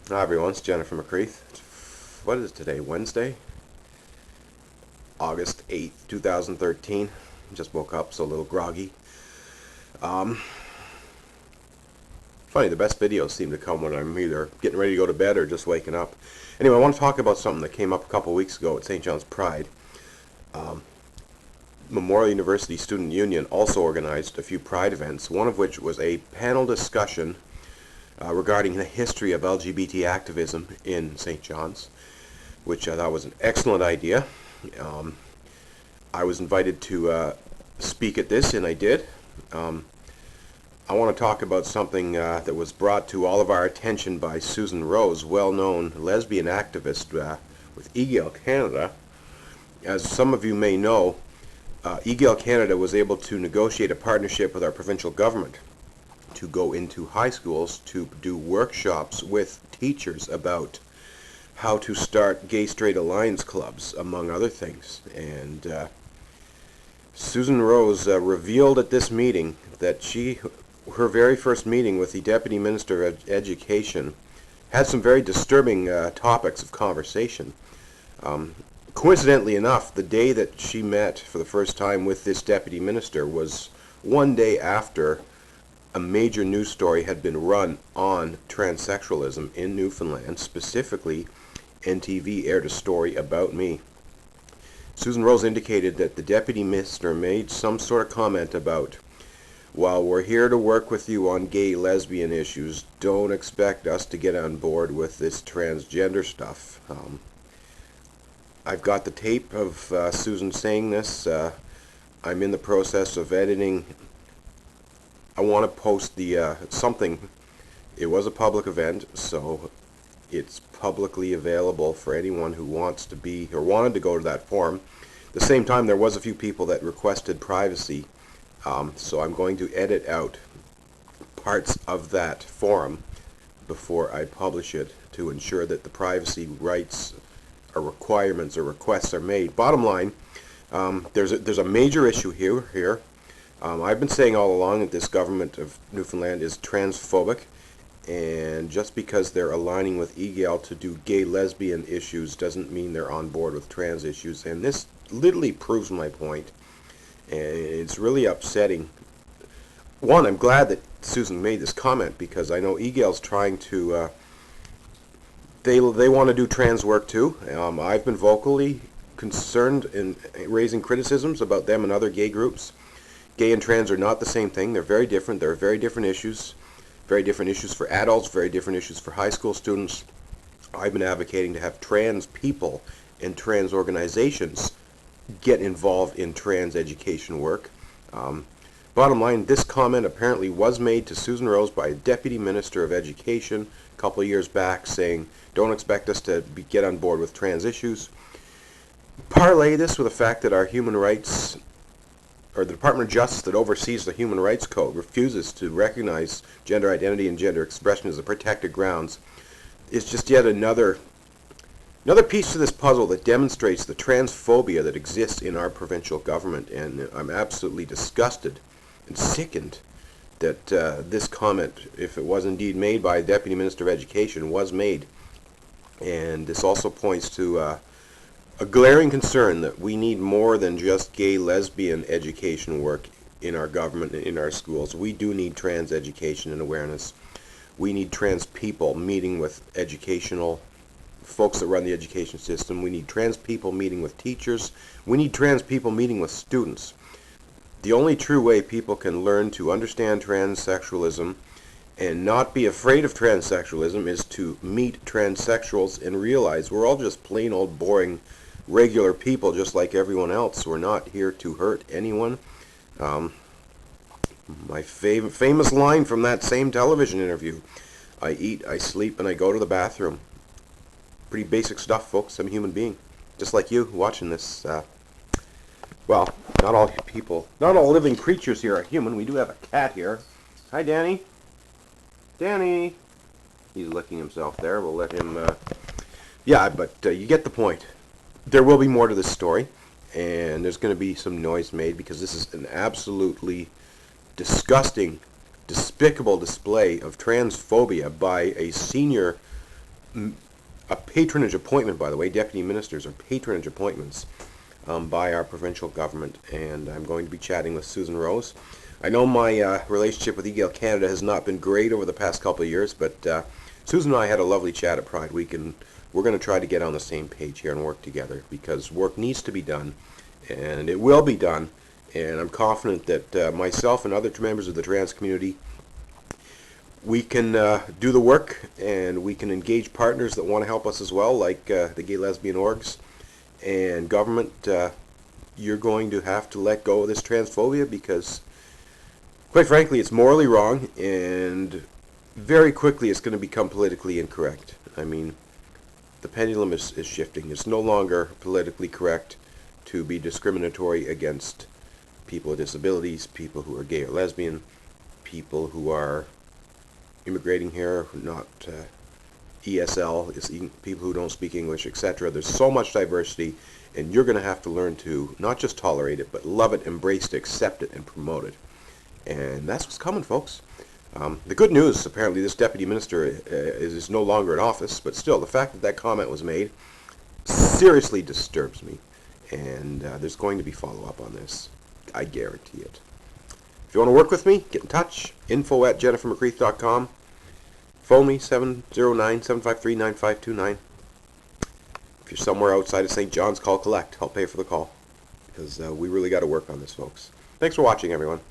Hi everyone, it's Jenn from McCreath. What is today? Wednesday? August 8th, 2013. Just woke up, so a little groggy. Um, Funny, the best videos seem to come when I'm either getting ready to go to bed or just waking up. Anyway, I want to talk about something that came up a couple weeks ago at St. John's Pride. Um, Memorial University Student Union also organized a few Pride events, one of which was a panel discussion regarding the history of LGBT activism in St. John's, which I thought was an excellent idea. Um, I was invited to speak at this, and I did. Um, I want to talk about something that was brought to all of our attention by Susan Rose, well-known lesbian activist with EGALE Canada. As some of you may know, EGALE Canada was able to negotiate a partnership with our provincial government to go into high schools to do workshops with teachers about how to start gay-straight alliance clubs, among other things. And Susan Rose revealed at this meeting that her very first meeting with the Deputy Minister of Education had some very disturbing topics of conversation. Coincidentally enough, the day that she met for the first time with this Deputy Minister was one day after a major news story had been run on transsexualism in Newfoundland. Specifically, NTV aired a story about me. Susan Rose indicated that the Deputy Minister made some sort of comment about, while we're here to work with you on gay lesbian issues, don't expect us to get on board with this transgender stuff. I've got the tape of Susan saying this. I'm in the process of editing. I want to post the something. It was a public event, so it's publicly available for anyone who wants to be or wanted to go to that forum. At the same time, there was a few people that requested privacy, so I'm going to edit out parts of that forum before I publish it to ensure that the privacy rights or requirements or requests are made. Bottom line, there's a major issue here. I've been saying all along that this government of Newfoundland is transphobic, and just because they're aligning with EGALE to do gay lesbian issues doesn't mean they're on board with trans issues, and this literally proves my point, and it's really upsetting. One, I'm glad that Susan made this comment because I know EGALE's trying to they want to do trans work too. I've been vocally concerned in raising criticisms about them and other gay groups. Gay and trans are not the same thing. They're very different. They're very different issues. Very different issues for adults, very different issues for high school students. I've been advocating to have trans people and trans organizations get involved in trans education work. Bottom line, this comment apparently was made to Susan Rose by a Deputy Minister of Education a couple of years back saying, don't expect us to get on board with trans issues. Parlay this with the fact that our human rights, or the Department of Justice that oversees the Human Rights Code, refuses to recognize gender identity and gender expression as a protected grounds, is just yet another piece to this puzzle that demonstrates the transphobia that exists in our provincial government. And I'm absolutely disgusted and sickened that this comment, if it was indeed made by a Deputy Minister of Education, was made. And this also points to a glaring concern that we need more than just gay lesbian education work in our government and in our schools. We do need trans education and awareness. We need trans people meeting with educational folks that run the education system. We need trans people meeting with teachers. We need trans people meeting with students. The only true way people can learn to understand transsexualism and not be afraid of transsexualism is to meet transsexuals and realize we're all just plain old boring regular people just like everyone else. We're not here to hurt anyone. My famous line from that same television interview, I eat, I sleep, and I go to the bathroom. Pretty basic stuff, folks. I'm a human being, just like you watching this. Well, not all people, not all living creatures here are human. We do have a cat here. Hi, Danny. Danny. He's licking himself there. We'll let him... Yeah, but you get the point. There will be more to this story, and there's going to be some noise made because this is an absolutely disgusting, despicable display of transphobia by a senior a patronage appointment, by the way. Deputy ministers are patronage appointments by our provincial government, and I'm going to be chatting with Susan Rose. I know my relationship with EGALE Canada has not been great over the past couple of years, but Susan and I had a lovely chat at Pride Week, and we're going to try to get on the same page here and work together, because work needs to be done, and it will be done, and I'm confident that myself and other members of the trans community, we can do the work, and we can engage partners that want to help us as well, like the gay lesbian orgs and government. You're going to have to let go of this transphobia, because quite frankly it's morally wrong, and very quickly it's going to become politically incorrect. I mean, the pendulum is shifting. It's no longer politically correct to be discriminatory against people with disabilities, people who are gay or lesbian, people who are immigrating here, not ESL, is people who don't speak English, etc. There's so much diversity, and you're going to have to learn to not just tolerate it, but love it, embrace it, accept it, and promote it. And that's what's coming, folks. The good news, apparently, this deputy minister is no longer in office, but still, the fact that that comment was made seriously disturbs me, and there's going to be follow-up on this. I guarantee it. If you want to work with me, get in touch. info@jennifermccreath.com. Phone me, 709-753-9529. If you're somewhere outside of St. John's, call collect. I'll pay for the call, because we really got to work on this, folks. Thanks for watching, everyone.